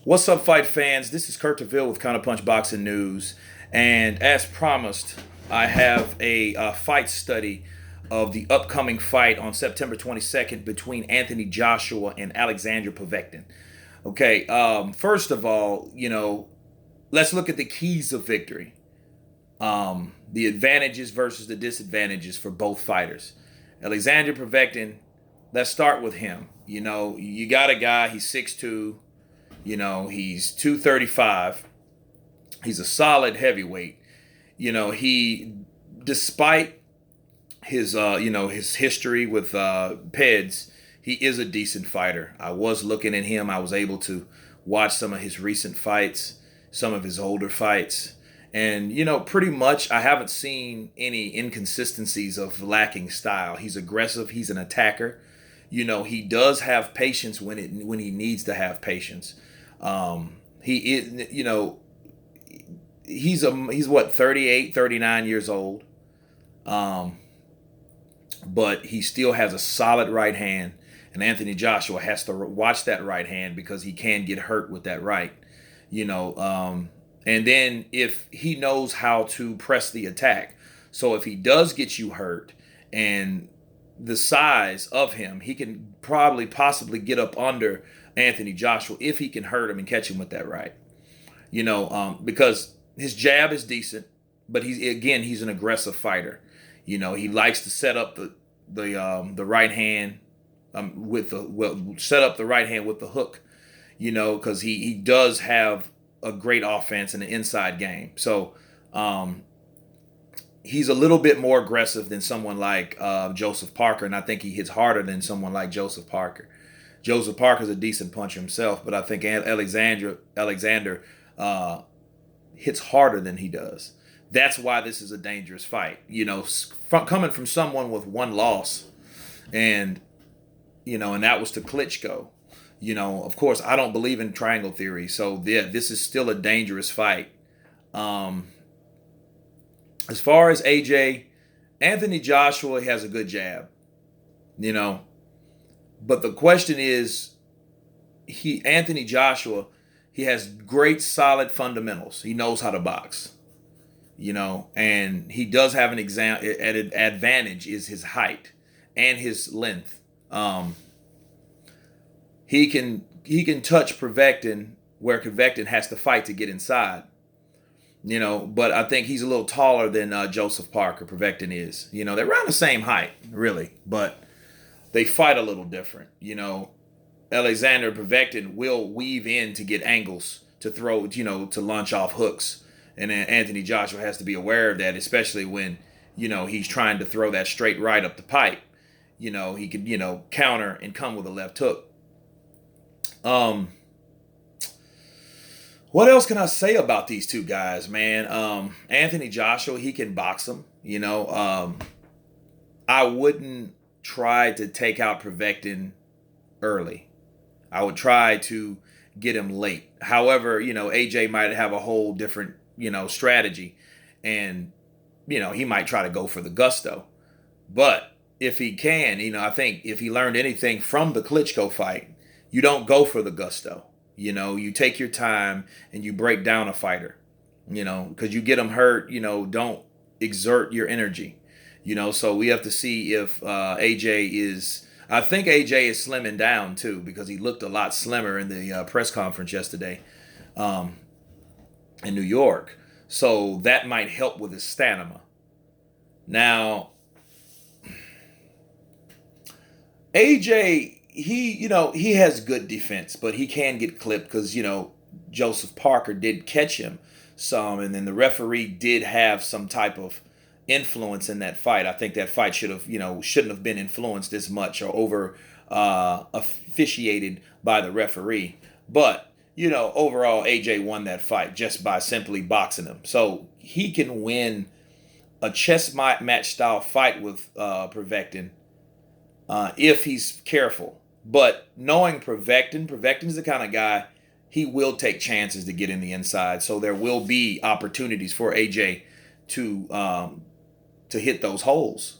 What's up, fight fans? This is Kurt DeVille with Counterpunch Boxing News. And as promised, I have a fight study of the upcoming fight on September 22nd between Anthony Joshua and Alexander Provetkin. Okay, first of all, let's look at the keys of victory. The advantages versus the disadvantages for both fighters. Alexander Provetkin, let's start with him. You got a guy, he's 6'2". He's 235. He's a solid heavyweight. He, despite his history with PEDs, he is a decent fighter. I was looking at him. I was able to watch some of his recent fights, some of his older fights. And, pretty much I haven't seen any inconsistencies of lacking style. He's aggressive. He's an attacker. He does have patience when he needs to have patience. He is, he's what, 38, 39 years old. But he still has a solid right hand, and Anthony Joshua has to watch that right hand because he can get hurt with that right, and then if he knows how to press the attack. So if he does get you hurt and the size of him, he can possibly get up under Anthony Joshua if he can hurt him and catch him with that right. Because his jab is decent, but he's an aggressive fighter. He likes to set up the right hand set up the right hand with the hook. Because he does have a great offense in the inside game. So he's a little bit more aggressive than someone like Joseph Parker, and I think he hits harder than someone like Joseph Parker. Joseph Parker's a decent puncher himself, but I think Alexander hits harder than he does. That's why this is a dangerous fight. Coming from someone with one loss, and that was to Klitschko. Of course, I don't believe in triangle theory, so yeah, this is still a dangerous fight. As far as Anthony Joshua has a good jab, but the question is, Anthony Joshua, he has great solid fundamentals. He knows how to box, and he does have an advantage is his height and his length. He can touch Provetkin where Provetkin has to fight to get inside. But I think he's a little taller than Joseph Parker. Provetkin is. They're around the same height, really, but they fight a little different. Alexander Provetkin will weave in to get angles to throw, to launch off hooks, and then Anthony Joshua has to be aware of that, especially when he's trying to throw that straight right up the pipe. He could counter and come with a left hook. What else can I say about these two guys, man? Anthony Joshua, he can box them. I wouldn't try to take out Provetkin early. I would try to get him late. However, AJ might have a whole different, strategy, and he might try to go for the gusto. But if he can, I think if he learned anything from the Klitschko fight, you don't go for the gusto. You take your time and you break down a fighter, because you get them hurt, don't exert your energy, so we have to see if AJ is, I think AJ is slimming down too, because he looked a lot slimmer in the press conference yesterday in New York. So that might help with his stamina. Now, AJ, he has good defense, but he can get clipped because, Joseph Parker did catch him some, and then the referee did have some type of influence in that fight. I think that fight shouldn't have been influenced as much or over officiated by the referee. But, overall, AJ won that fight just by simply boxing him. So he can win a chess match style fight with Provetkin if he's careful. But knowing Provetkin is the kind of guy, he will take chances to get in the inside. So there will be opportunities for AJ to hit those holes.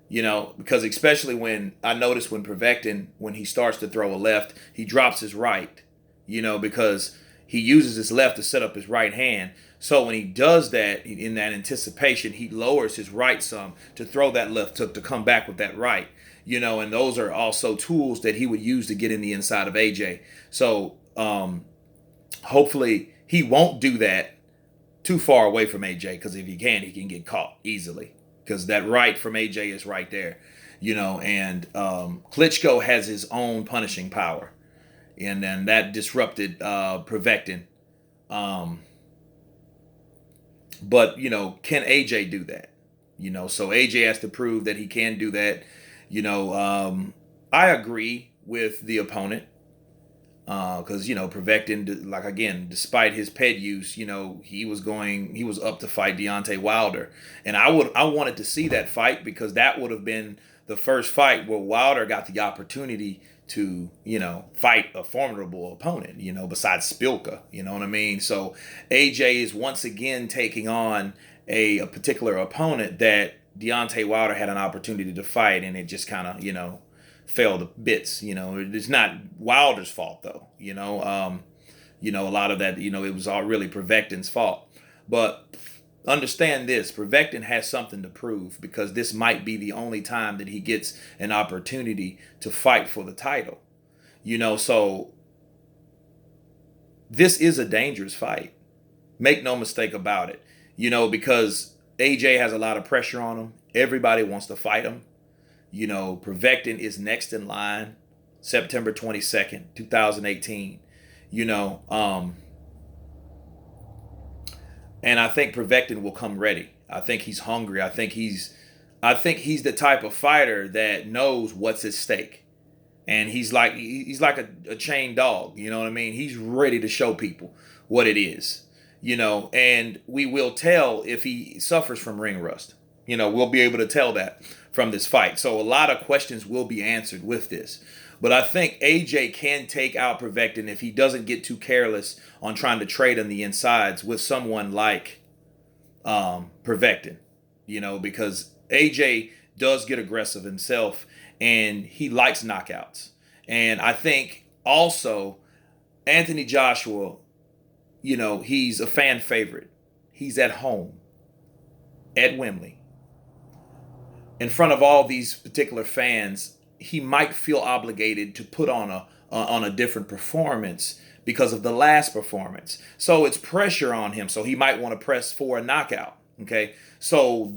Because especially when I notice when Provetkin, when he starts to throw a left, he drops his right. Because he uses his left to set up his right hand. So when he does that, in that anticipation, he lowers his right some to throw that left hook to come back with that right. And those are also tools that he would use to get in the inside of AJ. So hopefully he won't do that too far away from AJ, because if he can get caught easily, because that right from AJ is right there. And Klitschko has his own punishing power, and then that disrupted Provetkin. But can AJ do that? So AJ has to prove that he can do that. I agree with the opponent, because Provetkin, like, again, despite his ped use, he was up to fight Deontay Wilder, and I wanted to see that fight, because that would have been the first fight where Wilder got the opportunity to fight a formidable opponent, besides Spilka. You know what I mean? So AJ is once again taking on a particular opponent that Deontay Wilder had an opportunity to fight, and it just kind of fell to bits. It's not Wilder's fault though. A lot of that, it was all really Provetkin's fault. But understand this: Provetkin has something to prove, because this might be the only time that he gets an opportunity to fight for the title. So this is a dangerous fight. Make no mistake about it. Because AJ has a lot of pressure on him. Everybody wants to fight him. Provetkin is next in line, September 22nd, 2018. And I think Provetkin will come ready. I think he's hungry. I think he's the type of fighter that knows what's at stake. And he's like a chained dog. You know what I mean? He's ready to show people what it is. And we will tell if he suffers from ring rust. We'll be able to tell that from this fight. So a lot of questions will be answered with this. But I think AJ can take out Provetkin if he doesn't get too careless on trying to trade on the insides with someone like Provetkin. Because AJ does get aggressive himself, and he likes knockouts. And I think also Anthony Joshua, he's a fan favorite. He's at home at Wembley in front of all these particular fans. He might feel obligated to put on a different performance because of the last performance. So it's pressure on him. So he might want to press for a knockout. Okay. So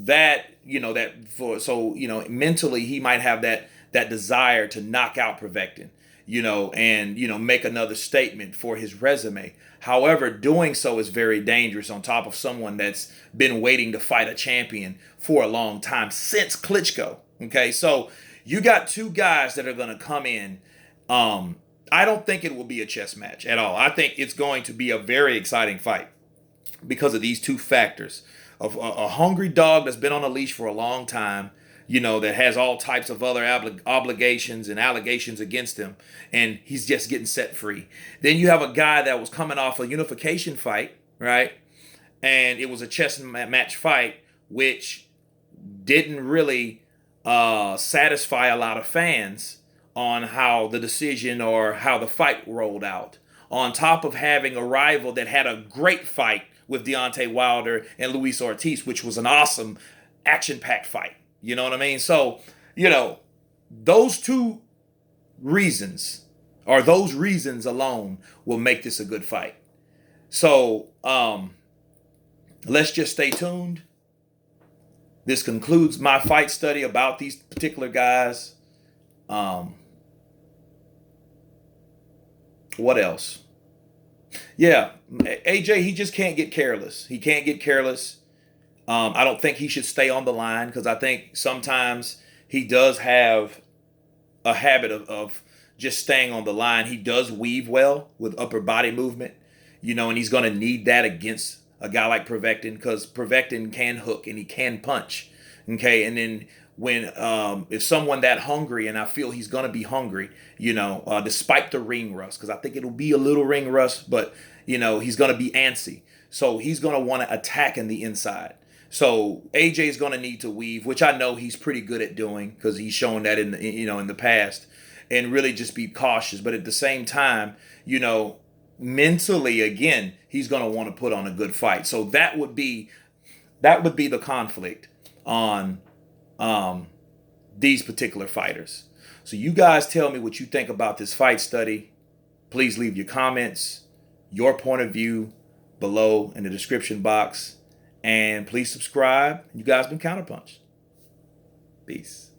mentally he might have that desire to knock out Provetkin, and make another statement for his resume. However, doing so is very dangerous on top of someone that's been waiting to fight a champion for a long time, since Klitschko. Okay, so you got two guys that are going to come in. I don't think it will be a chess match at all. I think it's going to be a very exciting fight because of these two factors. Of a hungry dog that's been on a leash for a long time, that has all types of other obligations and allegations against him, and he's just getting set free. Then you have a guy that was coming off a unification fight, right? And it was a chess match fight, which didn't really satisfy a lot of fans on how the decision or how the fight rolled out. On top of having a rival that had a great fight with Deontay Wilder and Luis Ortiz, which was an awesome action-packed fight. You know what I mean? So, those two reasons, or those reasons alone, will make this a good fight. So, let's just stay tuned. This concludes my fight study about these particular guys. What else? Yeah, AJ, he just can't get careless. He can't get careless. I don't think he should stay on the line, because I think sometimes he does have a habit of just staying on the line. He does weave well with upper body movement, and he's going to need that against a guy like Provetkin, because Provetkin can hook and he can punch. Okay, and then when if someone that hungry, and I feel he's going to be hungry, despite the ring rust, because I think it'll be a little ring rust, but he's going to be antsy. So he's going to want to attack in the inside. So AJ is going to need to weave, which I know he's pretty good at doing, because he's shown that in the past, and really just be cautious. But at the same time, mentally, again, he's going to want to put on a good fight. So that would be the conflict on these particular fighters. So you guys tell me what you think about this fight study. Please leave your comments, your point of view below in the description box. And please subscribe. You guys been Counterpunched. Peace.